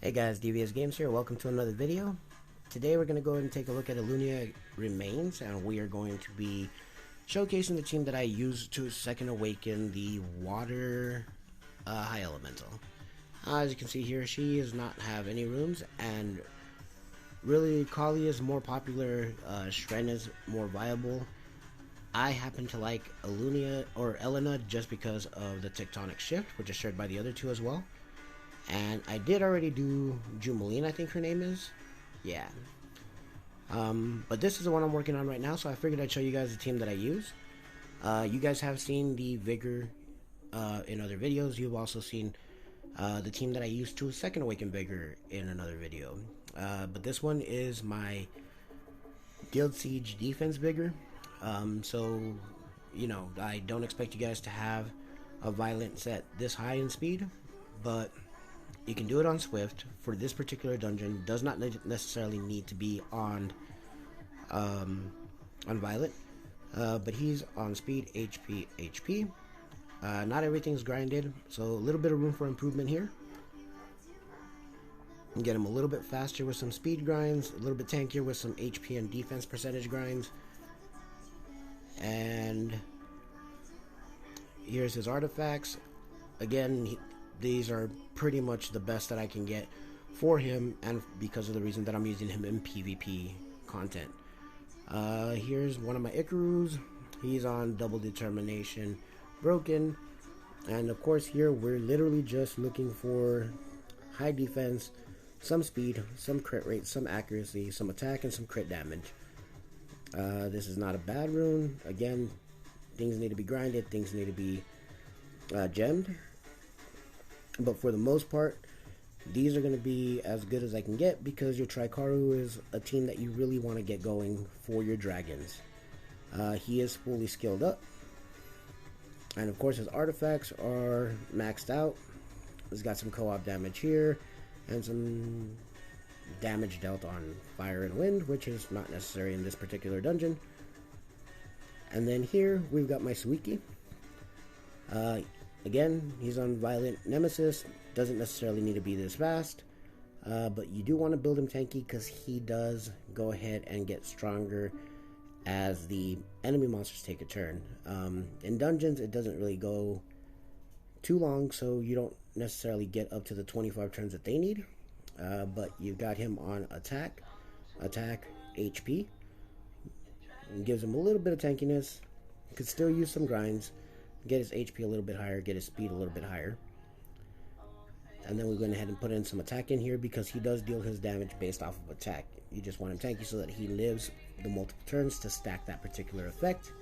Hey guys, DVSGames here. Welcome to another video. Today we're going to go ahead and take a look at Ellunia Remains, and we are going to be showcasing the team that I used to second awaken the Water High Elemental. As you can see here, she does not have any rooms, and really Kali is more popular, Shren is more viable. I happen to like Ellunia or Ellunia just because of the Tectonic Shift, which is shared by the other two as well. And I did already do Jumaline, I think her name is. Yeah. But this is the one I'm working on right now, so I figured I'd show you guys the team that I use. You guys have seen the Vigor in other videos. You've also seen the team that I used to second awaken Vigor in another video. But this one is my Guild Siege defense Vigor. So, you know, I don't expect you guys to have a violent set this high in speed, but you can do it on Swift. For this particular dungeon, does not necessarily need to be on Violent, but he's on speed, HP. Not everything's grinded, so a little bit of room for improvement here. Get him a little bit faster with some speed grinds, a little bit tankier with some HP and defense percentage grinds. And here's his artifacts. Again, these are pretty much the best that I can get for him, and because of the reason that I'm using him in PvP content. Here's one of my Icarus. He's on double determination, broken, and of course here we're literally just looking for high defense, some speed, some crit rate, some accuracy, some attack, and some crit damage. This is not a bad rune. Again, things need to be grinded, things need to be gemmed. But for the most part, these are going to be as good as I can get, because your Trikaru is a team that you really want to get going for your dragons. He is fully skilled up. And of course his artifacts are maxed out. He's got some co-op damage here, and some damage dealt on fire and wind, which is not necessary in this particular dungeon. And then here we've got my Suiki. Again, he's on Violent Nemesis, doesn't necessarily need to be this fast, but you do want to build him tanky, because he does go ahead and get stronger as the enemy monsters take a turn. In dungeons, it doesn't really go too long, so you don't necessarily get up to the 25 turns that they need, but you've got him on attack, HP, and gives him a little bit of tankiness. Could still use some grinds, get his HP a little bit higher, get his speed a little bit higher. And then we went ahead and put in some attack in here, because he does deal his damage based off of attack. You just want him tanky so that he lives the multiple turns to stack that particular effect.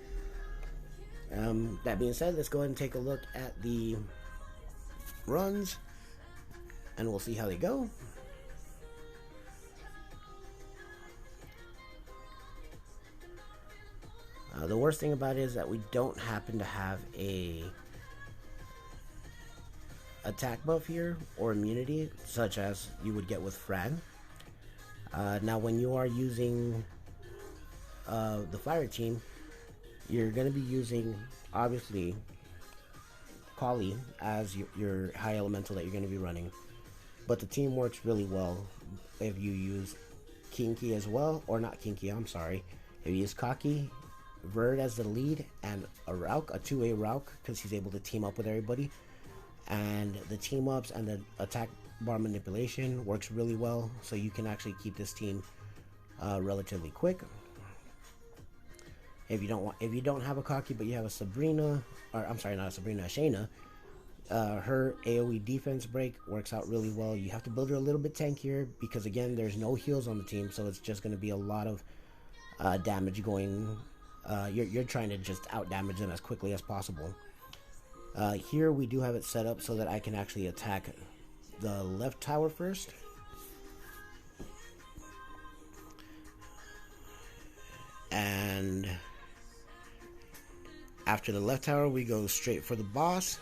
That being said, let's go ahead and take a look at the runs, and we'll see how they go. The worst thing about it is that we don't happen to have a attack buff here or immunity, such as you would get with Fran. Now when you are using the fire team, you're going to be using, obviously, Kali as your high elemental that you're going to be running, but the team works really well if you use Kinky as well, or not Kinky, I'm sorry, if you use Kaki, Verd as the lead, and a Rauk, a two-way Rauk, because he's able to team up with everybody. And the team ups and the attack bar manipulation works really well, so you can actually keep this team relatively quick. If you don't have a Kaki but you have a Sabrina, or I'm sorry, not a Sabrina, a Shayna, her AoE defense break works out really well. You have to build her a little bit tankier, because again, there's no heals on the team, so it's just going to be a lot of damage going. You're trying to just out damage them as quickly as possible. Here we do have it set up so that I can actually attack the left tower first. And after the left tower, we go straight for the boss.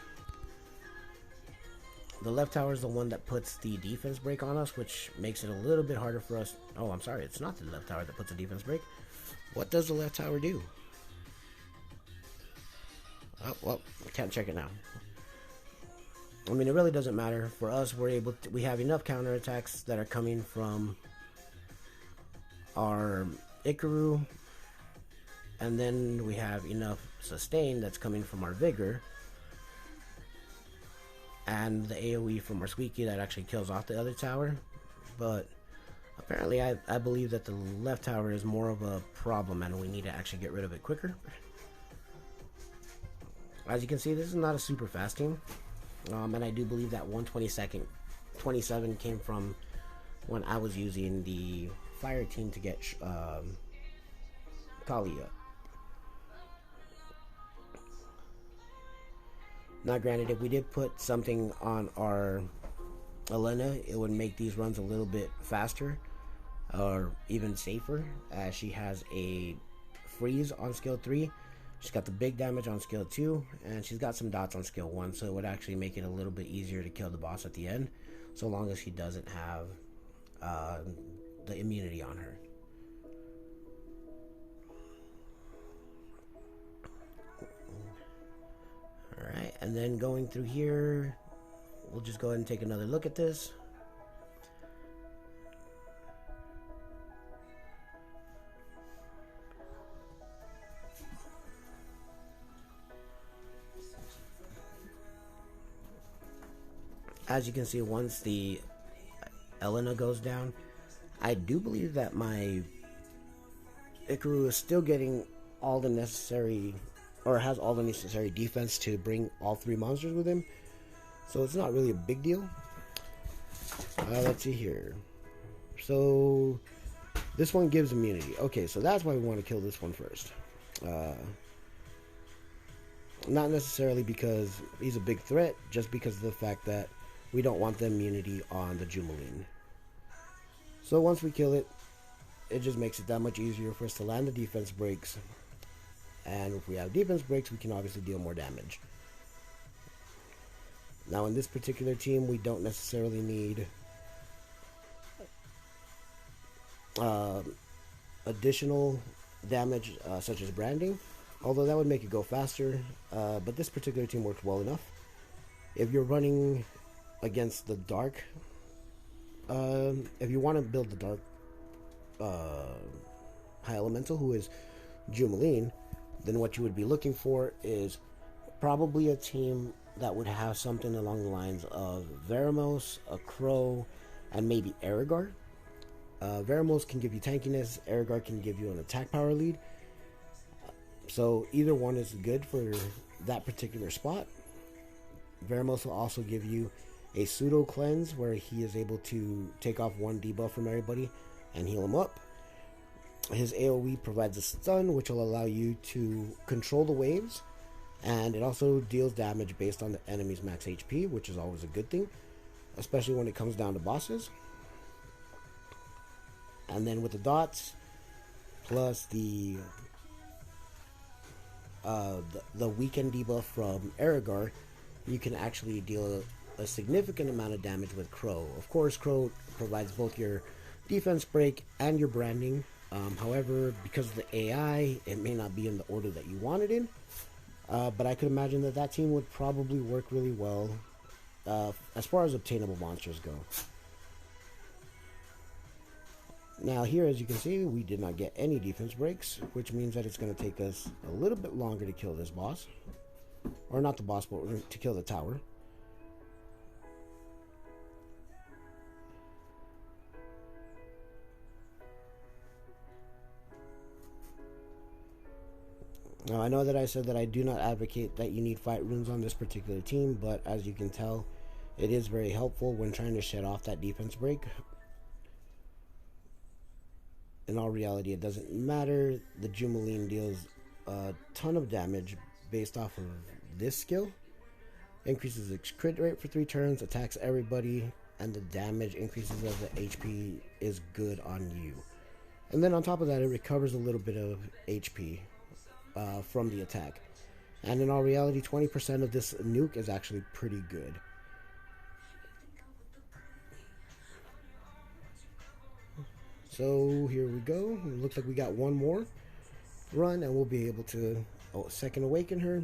The left tower is the one that puts the defense break on us, which makes it a little bit harder for us. Oh, I'm sorry, it's not the left tower that puts a defense break. What does the left tower do? Oh, well, I can't check it now. I mean, it really doesn't matter for us. We have enough counterattacks that are coming from our Ikaru, and then we have enough sustain that's coming from our Vigor, and the AoE from our Squeaky that actually kills off the other tower. But apparently I believe that the left tower is more of a problem and we need to actually get rid of it quicker. As you can see, this is not a super fast team, and I do believe that 127 came from when I was using the fire team to get Kali up. Now granted, if we did put something on our Ellunia, it would make these runs a little bit faster or even safer, as she has a freeze on skill 3. She's got the big damage on skill 2, and she's got some dots on skill 1, so it would actually make it a little bit easier to kill the boss at the end, so long as she doesn't have the immunity on her. Alright, and then going through here, we'll just go ahead and take another look at this. As you can see, once the Ellunia goes down, I do believe that my Ikaru is still getting all the necessary, or has all the necessary defense to bring all 3 monsters with him. So it's not really a big deal. Let's see here. So this one gives immunity. Okay, so that's why we want to kill this one first. Not necessarily because he's a big threat, just because of the fact that we don't want the immunity on the Jumaline. So once we kill it, it just makes it that much easier for us to land the defense breaks. And if we have defense breaks, we can obviously deal more damage. Now in this particular team, we don't necessarily need additional damage such as branding, although that would make it go faster, but this particular team works well enough. If you're running against the dark, if you want to build the dark high elemental, who is Jumaline, then what you would be looking for is probably a team that would have something along the lines of Veramos, a Crow, and maybe Aragorn. Veramos can give you tankiness, Aragorn can give you an attack power lead. So either one is good for that particular spot. Veramos will also give you a pseudo cleanse where he is able to take off 1 debuff from everybody and heal him up. His AoE provides a stun, which will allow you to control the waves, and it also deals damage based on the enemy's max HP, which is always a good thing, especially when it comes down to bosses. And then with the dots plus the weekend debuff from Aragorn, you can actually deal a significant amount of damage with Crow. Of course, Crow provides both your defense break and your branding. However, because of the AI, it may not be in the order that you want it in. But I could imagine that that team would probably work really well as far as obtainable monsters go. Now here, as you can see, we did not get any defense breaks, which means that it's going to take us a little bit longer to kill this boss. Or not the boss, but to kill the tower. Now, I know that I said that I do not advocate that you need fight runes on this particular team, but as you can tell, it is very helpful when trying to shed off that defense break. In all reality, it doesn't matter. The Jumaline deals a ton of damage based off of this skill. Increases its crit rate for 3 turns, attacks everybody, and the damage increases as the HP is good on you. And then on top of that, it recovers a little bit of HP from the attack. And in all reality, 20% of this nuke is actually pretty good. So here we go. It looks like we got one more run and we'll be able to second awaken her.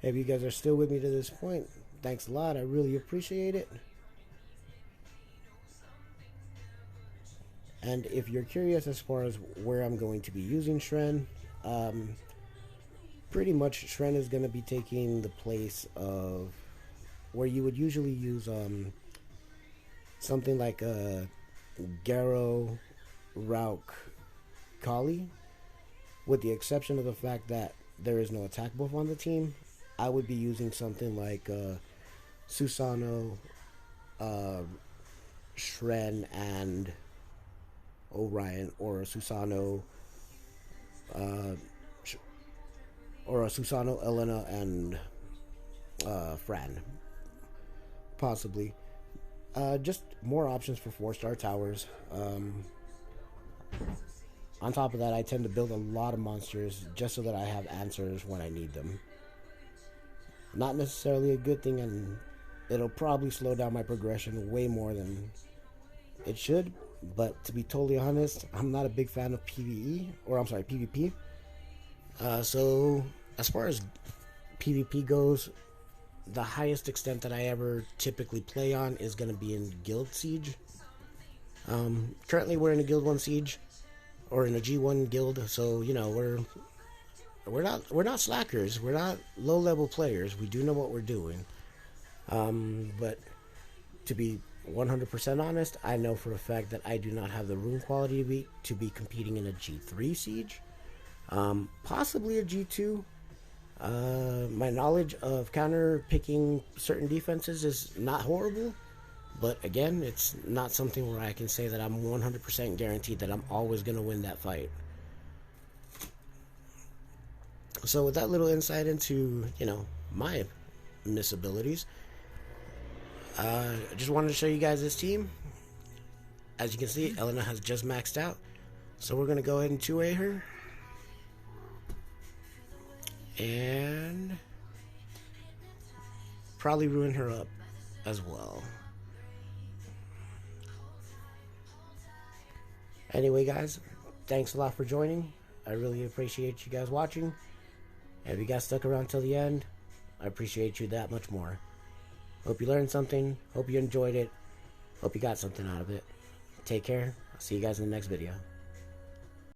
If you guys are still with me to this point, Thanks a lot. I really appreciate it. And if you're curious as far as where I'm going to be using Shren, pretty much Shren is going to be taking the place of where you would usually use something like a Garo, Rauk, Kali, with the exception of the fact that there is no attack buff on the team. I would be using something like Susano, Shren, and Orion, or a Susano, Elena, and Fran, possibly. Just more options for 4-star towers. On top of that, I tend to build a lot of monsters just so that I have answers when I need them. Not necessarily a good thing, and it'll probably slow down my progression way more than it should. But to be totally honest, I'm not a big fan of PvP. So as far as PvP goes, the highest extent that I ever typically play on is going to be in Guild Siege. Currently we're in a Guild 1 Siege, or in a G1 guild, so you know we're not slackers. We're not low-level players. We do know what we're doing. But to be 100% honest, I know for a fact that I do not have the rune quality to be competing in a G3 siege, possibly a G2. My knowledge of counter picking certain defenses is not horrible, but again, it's not something where I can say that I'm 100% guaranteed that I'm always going to win that fight. So with that little insight into, my miss abilities, I just wanted to show you guys this team. As you can see, Elena has just maxed out, so we're going to go ahead and 2A her. And probably ruin her up as well. Anyway, guys, thanks a lot for joining. I really appreciate you guys watching. And if you guys stuck around till the end, I appreciate you that much more. Hope you learned something. Hope you enjoyed it. Hope you got something out of it. Take care. I'll see you guys in the next video.